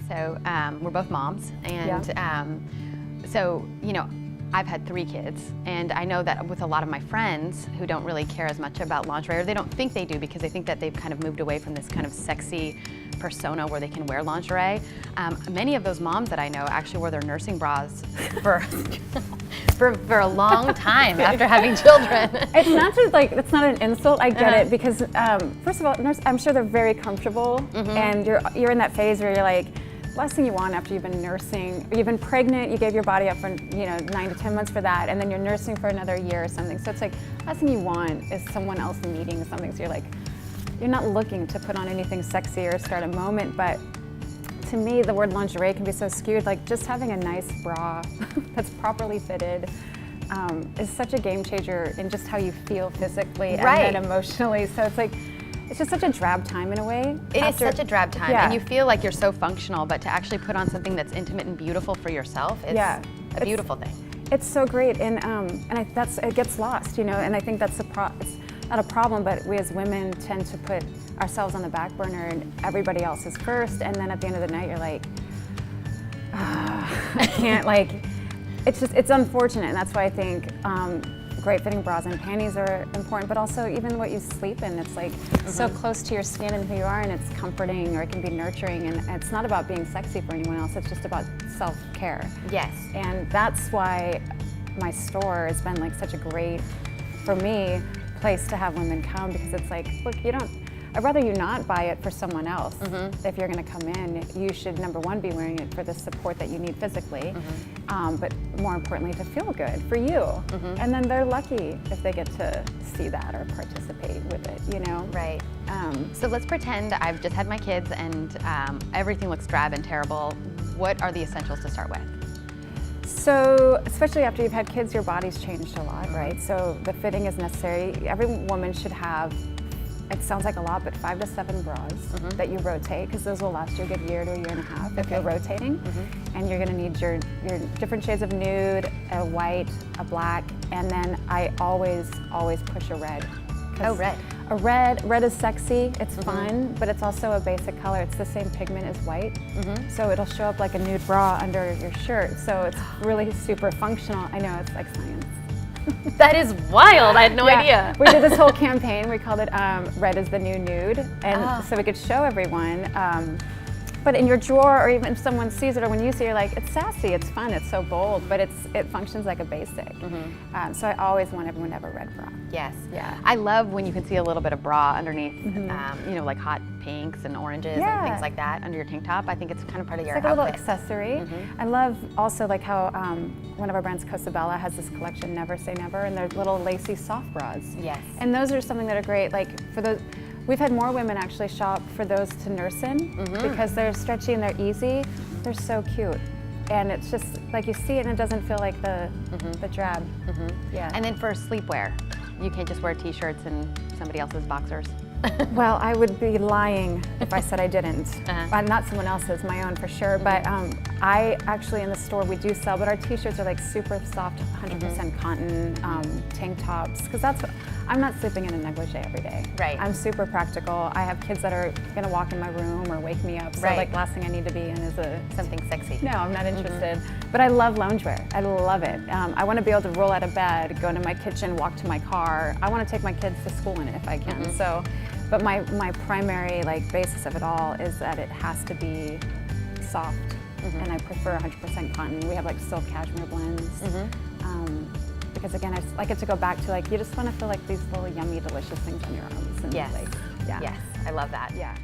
So we're both moms, and so, you know, I've had 3 kids, and I know that with a lot of my friends who don't really care as much about lingerie, or they don't think they do because they think that they've kind of moved away from this kind of sexy persona where they can wear lingerie. Many of those moms that I know actually wore their nursing bras for for a long time after having children. It's not just like, it's not an insult, I get it, because first of all, I'm sure they're very comfortable, and you're in that phase where you're like, last thing you want after you've been nursing, you've been pregnant, you gave your body up for 9 to 10 months for that, and then you're nursing for another year or something. So it's like, last thing you want is someone else needing something. So you're like, you're not looking to put on anything sexy or start a moment, but to me, the word lingerie can be so skewed. Like, just having a nice bra that's properly fitted is such a game changer in just how you feel physically and then emotionally. So it's like, it's just such a drab time in a way. It is such a drab time, and you feel like you're so functional, but to actually put on something that's intimate and beautiful for yourself, it's a beautiful thing. It's so great, and it gets lost, and I think that's it's not a problem, but we as women tend to put ourselves on the back burner, and everybody else is first, and then at the end of the night, you're like, I can't, like, it's unfortunate, and that's why I think great fitting bras and panties are important, but also even what you sleep in, it's like so close to your skin and who you are, and it's comforting, or it can be nurturing, and it's not about being sexy for anyone else, it's just about self-care. Yes. And that's why my store has been like such a great, for me, place to have women come, because it's like, look, I'd rather you not buy it for someone else. If you're going to come in, you should, number one, be wearing it for the support that you need physically, but more importantly, to feel good for you. And then they're lucky if they get to see that or participate with it, Right. So let's pretend I've just had my kids and everything looks drab and terrible. What are the essentials to start with? So, especially after you've had kids, your body's changed a lot, right? So the fitting is necessary. Every woman should have, it sounds like a lot, but 5 to 7 bras that you rotate, because those will last you a good year to a year and a half if you're rotating. And you're going to need your different shades of nude, a white, a black, and then I always push a red. Oh, red. Red is sexy, it's fun, but it's also a basic color. It's the same pigment as white, so it'll show up like a nude bra under your shirt. So it's really super functional. I know, it's like science. That is wild, I had no idea. We did this whole campaign, we called it Red is the New Nude, and so we could show everyone. But in your drawer, or even if someone sees it, or when you see it, you're like, it's sassy, it's fun, it's so bold, but it functions like a basic. So I always want everyone to have a red bra. Yes. Yeah. I love when you can see a little bit of bra underneath, like hot pinks and oranges and things like that under your tank top. I think it's kind of part of your outfit. It's like a little accessory. I love also like how one of our brands, Cosabella, has this collection, Never Say Never, and they're little lacy soft bras. Yes. And those are something that are great, like for those. We've had more women actually shop for those to nurse in because they're stretchy and they're easy. They're so cute. And it's just like you see it and it doesn't feel like the drab. Yeah. And then for sleepwear, you can't just wear t-shirts and somebody else's boxers. Well, I would be lying if I said I didn't. Not someone else's, my own for sure. But I actually, in the store, we do sell, but our t-shirts are like super soft, 100% cotton tank tops, because that's what, I'm not sleeping in a negligee every day. Right. I'm super practical. I have kids that are gonna walk in my room or wake me up, so like last thing I need to be in is something sexy. No, I'm not interested. But I love loungewear. I love it. I want to be able to roll out of bed, go into my kitchen, walk to my car. I want to take my kids to school in it if I can. So, but my primary basis of it all is that it has to be soft, and I prefer 100% cotton. We have silk cashmere blends. Because again, I just like it to go back to you just want to feel like these little yummy, delicious things on your arms. And Yes. Yes, I love that. Yeah.